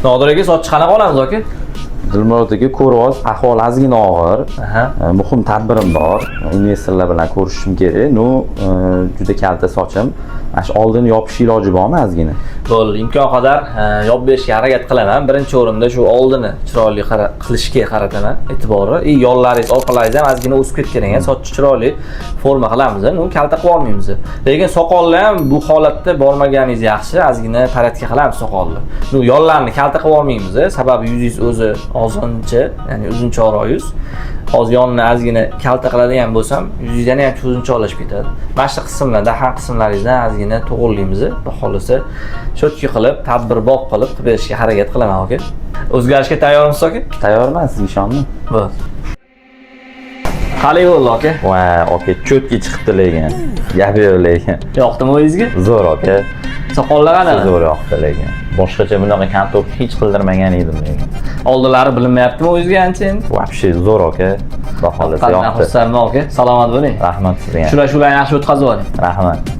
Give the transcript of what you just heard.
Nodir aka soch qanaqa olamiz aka? Dilmurod aka, ko'rvoz, ahvoli ozgina og'ir. Muhim tadbirim bor. Investorlar bilan ko'rishishim kerak. Juda kalta sochim. Mana shu oldini yopish iloji bormi ozgina? Bo'ldi, imkon qadar yopib berishga harakat qilaman. Birinchi o'rinda shu oldini chiroyli qilishga qarataman e'tiborni. Yollaringiz, orqalaringiz ham ozgina o'sib ketgan ekan, sochni chiroyli forma qilamiz, uni kalta qilib olmaymiz. Lekin soqolni ham bu holatda bormaganingiz yaxshi, ozgina paratga qilamiz soqolni. Yollarni kalta qilib olmaymiz, sababi yuzingiz o'zi ozg'incha, ya'ni uzunchoq yuz. Hozir yonni ozgina kalta qiladigan bo'lsam, yuzingizdan ham uzunchoqlashib ketadi. Mana shu qismlarda, har qismlaringizdan ozgina to'g'rilaymiz. Xudo xolasa, shotki qilib, tadbirbop qilib berishga harakat qilaman aka. O'zgarishga tayyormisiz aka? Tayyorman, sizga ishondim. Bo'ldi. Qalay bo'ldi aka? Va, aka, cho'tki chiqibdi lekin. Gap yo'q lekin. Yoqdimi o'zingizga? Zo'r aka. Soqollar qanaqa? Zo'r yoqdi lekin. Boshqacha bunaqa kontok hech qildirmagan edim lekin. Oldilari bilinmayaptimi o'zingizga ancha endi? Vobshe zo'r aka. Xudo xolasa yoqdi. Xursandman aka. Salomat bo'ling. Rahmat sizga. Shular yaxshi o'tkazib oling. Rahmat.